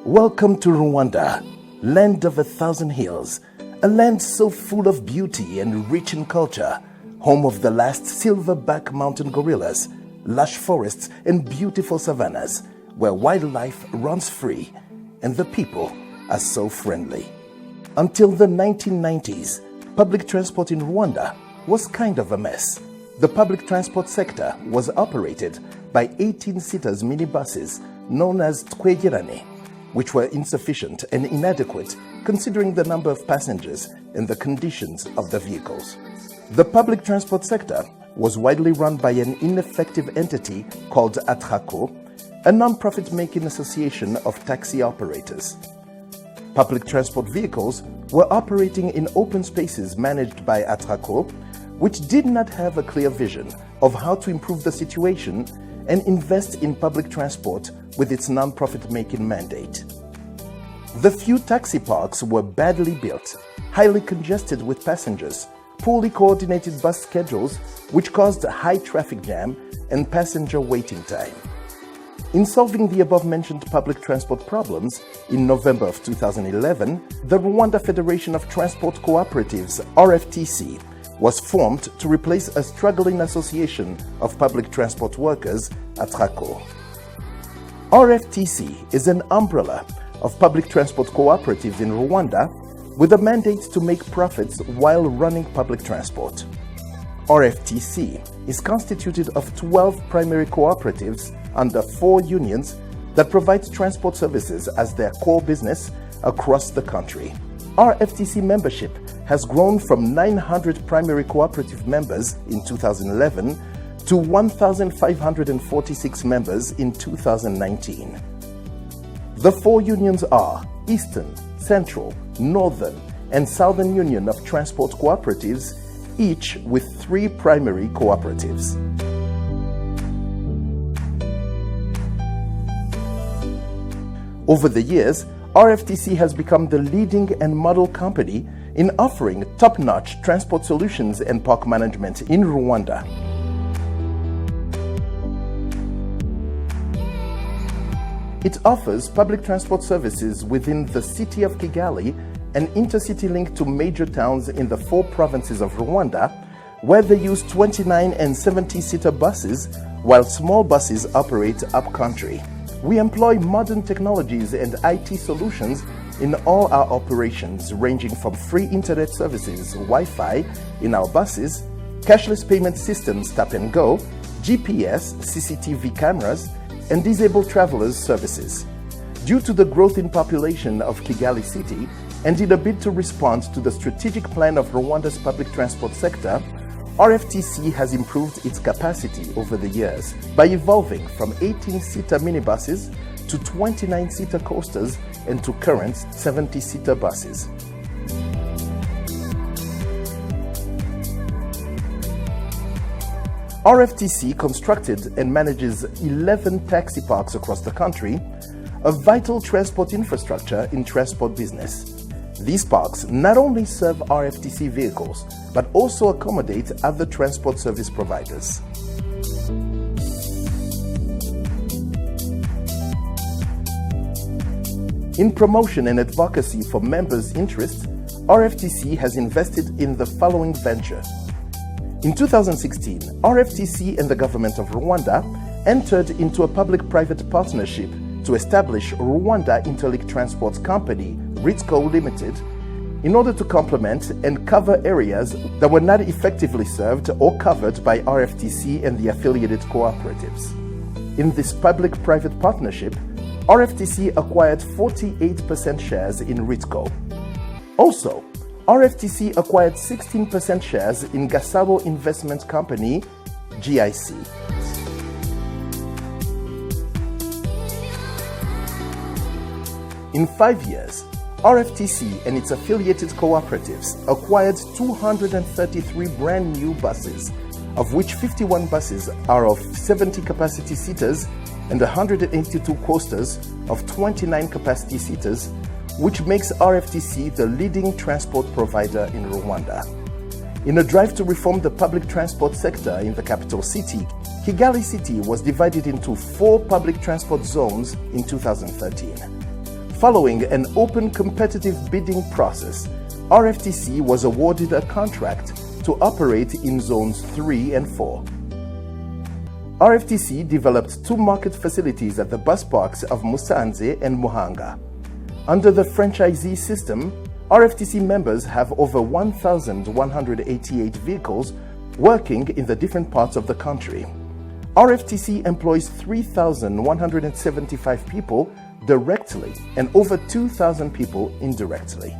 Welcome to Rwanda, land of 1,000 hills, a land so full of beauty and rich in culture, home of the last silverback mountain gorillas, lush forests and beautiful savannas, where wildlife runs free and the people are so friendly. Until the 1990s, public transport in Rwanda was kind of a mess. The public transport sector was operated by 18-seaters minibuses known as twegerane, which were insufficient and inadequate considering the number of passengers and the conditions of the vehicles. The public transport sector was widely run by an ineffective entity called Atrako, a non-profit-making association of taxi operators. Public transport vehicles were operating in open spaces managed by Atrako, which did not have a clear vision of how to improve the situation and invest in public transport with its non-profit-making mandate. The few taxi parks were badly built, highly congested with passengers, poorly coordinated bus schedules, which caused a high traffic jam and passenger waiting time. In solving the above-mentioned public transport problems, in November of 2011, the Rwanda Federation of Transport Cooperatives, RFTC, was formed to replace a struggling association of public transport workers, Atrako. RFTC is an umbrella of public transport cooperatives in Rwanda with a mandate to make profits while running public transport. RFTC is constituted of 12 primary cooperatives under 4 unions that provide transport services as their core business across the country. RFTC membership has grown from 900 primary cooperative members in 2011 to 1,546 members in 2019. The 4 unions are Eastern, Central, Northern, and Southern Union of Transport Cooperatives, each with 3 primary cooperatives. Over the years, RFTC has become the leading and model company in offering top-notch transport solutions and park management in Rwanda. It offers public transport services within the city of Kigali, an intercity link to major towns in the 4 provinces of Rwanda, where they use 29 and 70-seater buses, while small buses operate up-country. We employ modern technologies and IT solutions in all our operations, ranging from free internet services, Wi-Fi in our buses, cashless payment systems tap and go, GPS, CCTV cameras, and disabled travelers services. Due to the growth in population of Kigali city, and in a bid to respond to the strategic plan of Rwanda's public transport sector, RFTC has improved its capacity over the years by evolving from 18-seater minibuses to 29-seater coasters and to current 70-seater buses. RFTC constructed and manages 11 taxi parks across the country, a vital transport infrastructure in transport business. These parks not only serve RFTC vehicles, but also accommodate other transport service providers. In promotion and advocacy for members' interests, RFTC has invested in the following venture. In 2016, RFTC and the government of Rwanda entered into a public-private partnership to establish Rwanda Interlink Transport Company, RITCO Limited, in order to complement and cover areas that were not effectively served or covered by RFTC and the affiliated cooperatives. In this public-private partnership, RFTC acquired 48% shares in RITCO. Also, RFTC acquired 16% shares in Gasabo Investment Company, GIC. In 5 years, RFTC and its affiliated cooperatives acquired 233 brand new buses, of which 51 buses are of 70 capacity seaters and 182 coasters of 29 capacity seaters, which makes RFTC the leading transport provider in Rwanda. In a drive to reform the public transport sector in the capital city, Kigali city was divided into 4 public transport zones in 2013. Following an open competitive bidding process, RFTC was awarded a contract to operate in Zones 3 and 4. RFTC developed 2 market facilities at the bus parks of Musanze and Muhanga. Under the franchisee system, RFTC members have over 1,188 vehicles working in the different parts of the country. RFTC employs 3,175 people directly and over 2,000 people indirectly.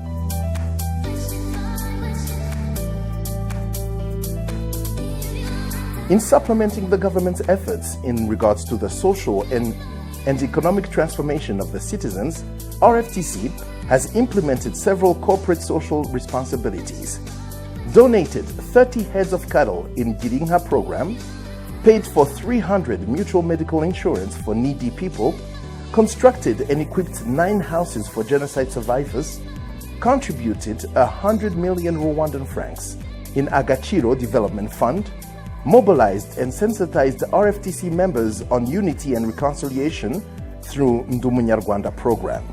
In supplementing the government's efforts in regards to the social and economic transformation of the citizens, RFTC has implemented several corporate social responsibilities, donated 30 heads of cattle in Girinka program, paid for 300 mutual medical insurance for needy people, constructed and equipped 9 houses for genocide survivors, contributed 100 million Rwandan francs in Agaciro Development Fund, mobilized and sensitized RFTC members on unity and reconciliation through Rwanda program.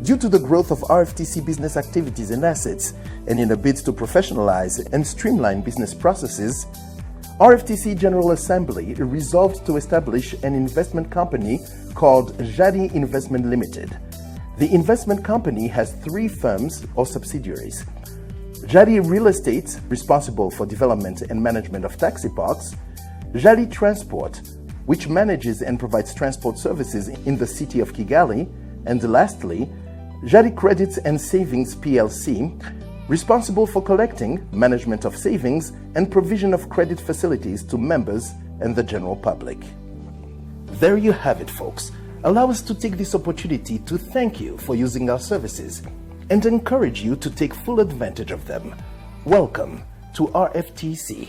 Due to the growth of RFTC business activities and assets, and in a bid to professionalize and streamline business processes, RFTC General Assembly resolved to establish an investment company called Jari Investment Limited. The investment company has 3 firms or subsidiaries. Jari Real Estate, responsible for development and management of taxi parks, Jari Transport, which manages and provides transport services in the city of Kigali, and lastly, Jari Credits and Savings PLC, responsible for collecting, management of savings, and provision of credit facilities to members and the general public. There you have it, folks. Allow us to take this opportunity to thank you for using our services and encourage you to take full advantage of them. Welcome to RFTC.